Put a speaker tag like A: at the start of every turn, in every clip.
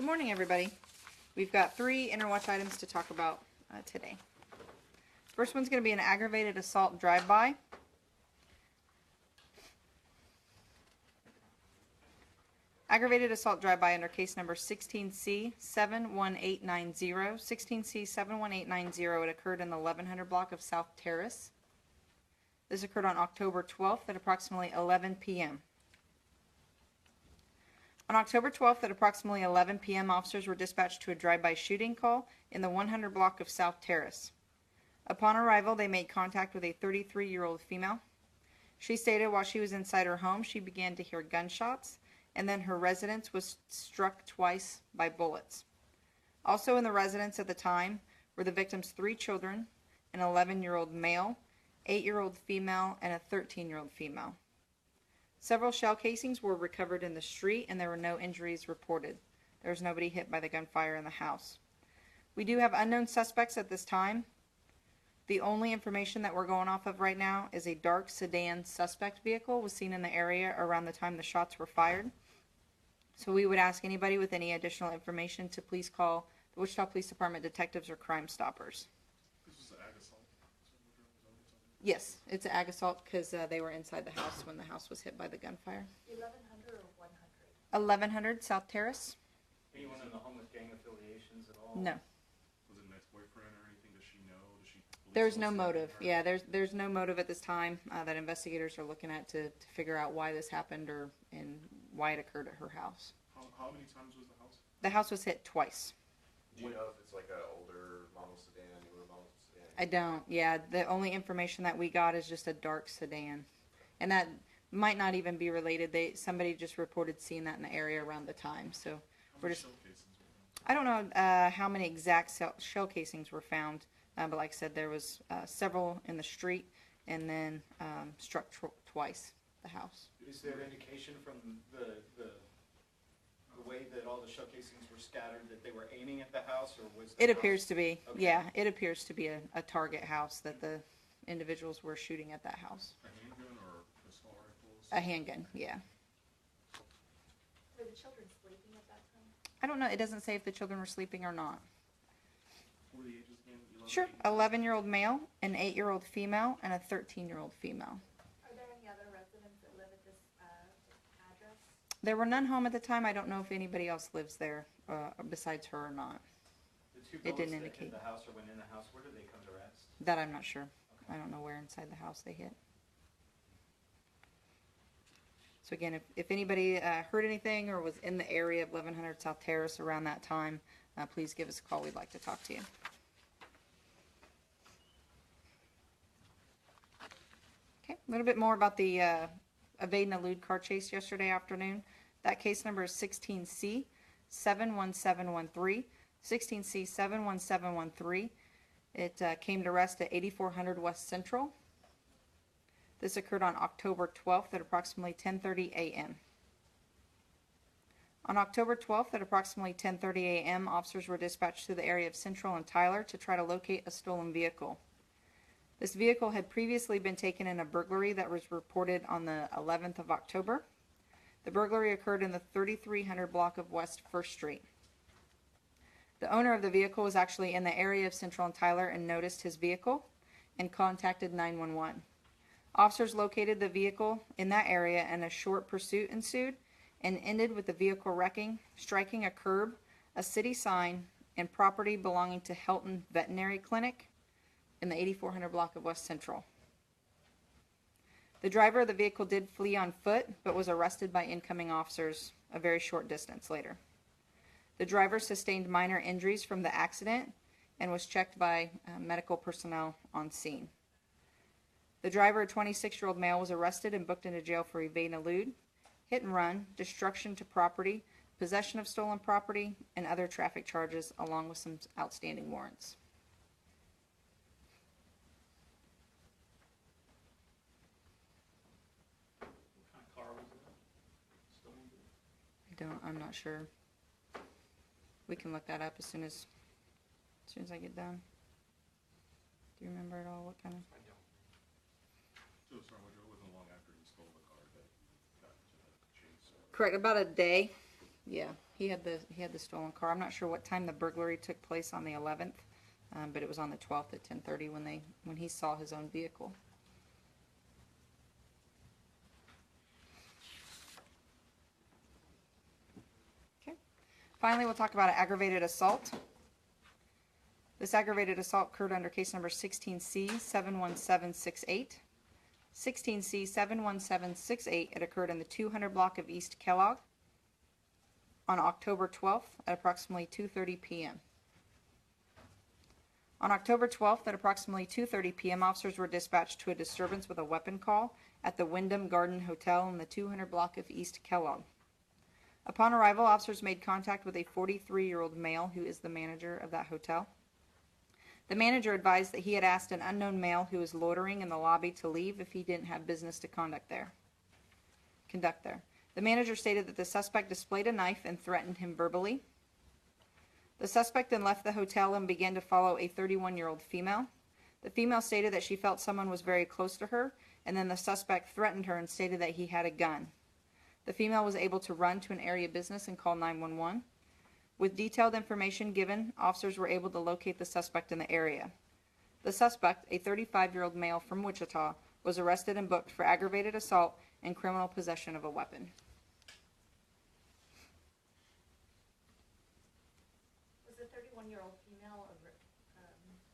A: Good morning, everybody. We've got 3 interwatch items to talk about today. First one's going to be an aggravated assault drive-by. Aggravated assault drive-by under case number 16C71890. 16C71890. It occurred in the 1100 block of South Terrace. This occurred on October 12th at approximately 11 p.m. On October 12th at approximately 11 p.m., officers were dispatched to a drive-by shooting call in the 100 block of South Terrace. Upon arrival, they made contact with a 33-year-old female. She stated while she was inside her home, she began to hear gunshots, and then her residence was struck twice by bullets. Also in the residence at the time were the victim's 3 children, an 11-year-old male, 8-year-old female, and a 13-year-old female. Several shell casings were recovered in the street, and there were no injuries reported. There was nobody hit by the gunfire in the house. We do have unknown suspects at this time. The only information that we're going off of right now is a dark sedan suspect vehicle was seen in the area around the time the shots were fired. So we would ask anybody with any additional information to please call the Wichita Police Department detectives or Crime Stoppers. Yes, it's an ag assault because they were inside the house when the house was hit by the gunfire.
B: 1100 or 100?
A: 1100 South Terrace.
C: Anyone in the home with gang affiliations at all?
A: No.
D: Was it an ex-boyfriend or anything? Does she know?
A: There's no motive. Yeah, there's no motive at this time that investigators are looking at to figure out why this happened and why it occurred at her house.
D: How many times was the house?
A: The house was hit twice.
E: Do you know if it's like an older model sedan, newer model sedan?
A: I don't. Yeah, the only information that we got is just a dark sedan, and that might not even be related. Somebody just reported seeing that in the area around the time. So we're just. I don't know how many exact shell casings were found, but like I said, there was several in the street, and then struck twice the house.
C: Is there indication from the way that all the shell casings were scattered that they were aiming at the house, or was
A: it appears to be?
C: Okay.
A: Yeah, it appears to be a target house that the individuals were shooting at that house.
D: A handgun or pistol rifles?
A: A handgun, yeah.
B: Were the children sleeping at that time?
A: I don't know. It doesn't say if the children were sleeping or not.
D: What were the ages again? 11,
A: Sure. 11-year-old male, an 8-year-old female, and a 13-year-old female.
B: Are there any other residents that live at this address?
A: There were none home at the time. I don't know if anybody else lives there besides her or not.
C: The 2
A: It
C: bullets
A: didn't
C: that
A: indicate.
C: hit the house or went in the house, where did they come to rest?
A: That I'm not sure.
C: Okay.
A: I don't know where inside the house they hit. So again, if anybody heard anything or was in the area of 1100 South Terrace around that time, please give us a call. We'd like to talk to you. Okay, a little bit more about the evade and elude car chase yesterday afternoon. That case number is 16C71713. 16C71713. It came to rest at 8400 West Central. This occurred on October 12th at approximately 10:30 a.m. On October 12th at approximately 10:30 a.m., officers were dispatched to the area of Central and Tyler to try to locate a stolen vehicle. This vehicle had previously been taken in a burglary that was reported on the 11th of October. The burglary occurred in the 3300 block of West 1st Street. The owner of the vehicle was actually in the area of Central and Tyler and noticed his vehicle and contacted 911. Officers located the vehicle in that area, and a short pursuit ensued and ended with the vehicle wrecking, striking a curb, a city sign, and property belonging to Helton Veterinary Clinic in the 8400 block of West Central. The driver of the vehicle did flee on foot, but was arrested by incoming officers a very short distance later. The driver sustained minor injuries from the accident and was checked by medical personnel on scene. The driver, a 26-year-old male, was arrested and booked into jail for evade and elude, hit and run, destruction to property, possession of stolen property, and other traffic charges, along with some outstanding warrants.
C: What kind of car was it? Stolen?
A: I'm not sure. We can look that up as soon as I get done. Do you remember at all what kind of?
C: I don't.
D: So sorry, it wasn't long after he stole the car that got into the chase.
A: Correct, about a day. Yeah. he had the stolen car. I'm not sure what time the burglary took place on the 11th, but it was on the 12th at 10:30 when he saw his own vehicle. Okay. Finally, we'll talk about an aggravated assault. This aggravated assault occurred under case number 16C 71768. 16C 71768. It occurred in the 200 block of East Kellogg on October 12th at approximately 2:30 p.m. On October 12th at approximately 2:30 p.m., officers were dispatched to a disturbance with a weapon call at the Wyndham Garden Hotel in the 200 block of East Kellogg. Upon arrival, officers made contact with a 43-year-old male who is the manager of that hotel. The manager advised that he had asked an unknown male who was loitering in the lobby to leave if he didn't have business to conduct there. The manager stated that the suspect displayed a knife and threatened him verbally. The suspect then left the hotel and began to follow a 31-year-old female. The female stated that she felt someone was very close to her, and then the suspect threatened her and stated that he had a gun. The female was able to run to an area business and call 911. With detailed information given, officers were able to locate the suspect in the area. The suspect, a 35-year-old male from Wichita, was arrested and booked for aggravated assault and criminal possession of a weapon.
B: Was the 31-year-old female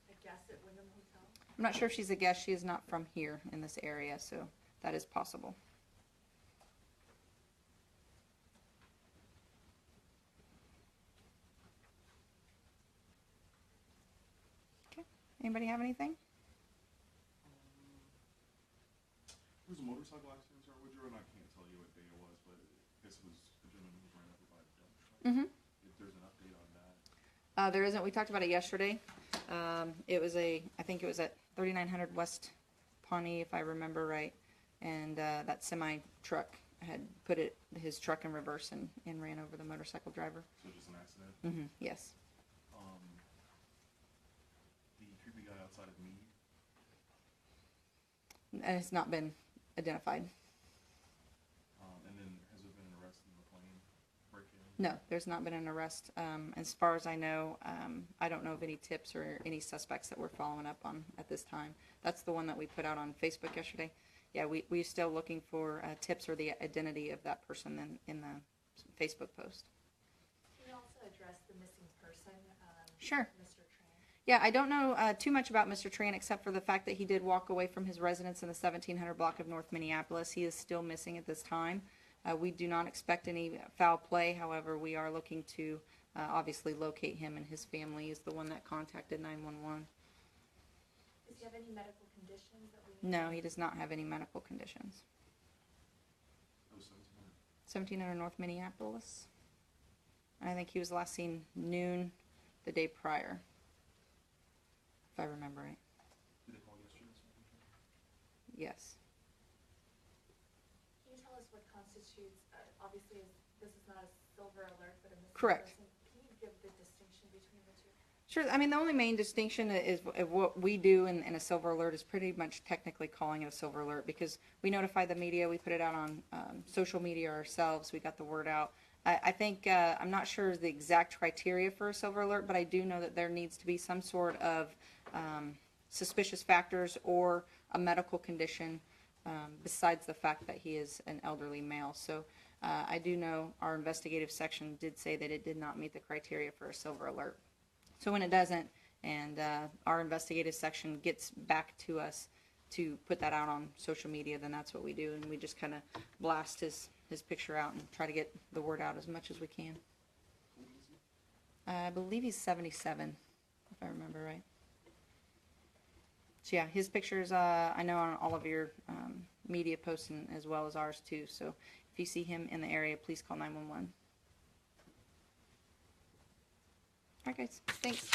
B: a guest at Wyndham Hotel?
A: I'm not sure if she's a guest. She is not from here in this area, so that is possible. Okay. Anybody have anything?
D: There was a motorcycle accident, Sir Woodrow, and I can't tell you what day it was, but this was a gentleman who was ran over by a dump truck.
A: Mm-hmm.
D: If there's an update on that.
A: There isn't. We talked about it yesterday. It was I think it was at 3900 West Pawnee, if I remember right. And that semi truck had put his truck in reverse and ran over the motorcycle driver.
D: So just an accident.
A: Mm-hmm. Yes.
D: The creepy guy outside of Meade.
A: And it's not been identified.
D: And then has there been an arrest in McLean break-in?
A: No, there's not been an arrest. As far as I know, I don't know of any tips or any suspects that we're following up on at this time. That's the one that we put out on Facebook yesterday. Yeah, we're still looking for tips or the identity of that person in the Facebook post.
B: Can you also address the missing person?
A: Sure.
B: Mr. Tran?
A: Yeah, I don't know too much about Mr. Tran except for the fact that he did walk away from his residence in the 1700 block of North Minneapolis. He is still missing at this time. We do not expect any foul play. However, we are looking to obviously locate him, and his family is the one that contacted 911.
B: Does he have any medical conditions that we need?
A: No, he does not have any medical conditions.
D: That was 1700.
A: 1700 North Minneapolis. I think he was last seen noon the day prior, if I remember right.
D: Did they call yesterday?
A: Yes.
B: Can you tell us what constitutes, obviously, this is not a silver alert, but a missing
A: Correct.
B: person. Can you give the distinction between the two?
A: Sure. I mean, the only main distinction is what we do in a silver alert is pretty much technically calling it a silver alert because we notify the media, we put it out on social media ourselves, we got the word out. I think, I'm not sure the exact criteria for a silver alert, but I do know that there needs to be some sort of suspicious factors or a medical condition besides the fact that he is an elderly male. So I do know our investigative section did say that it did not meet the criteria for a silver alert. So when it doesn't, and our investigative section gets back to us to put that out on social media, then that's what we do, and we just kind of blast his picture out and try to get the word out as much as we can. I believe he's 77, if I remember right. So yeah, his pictures, I know on all of your media posts and as well as ours too. So if you see him in the area, please call 911. All right, guys. Thanks.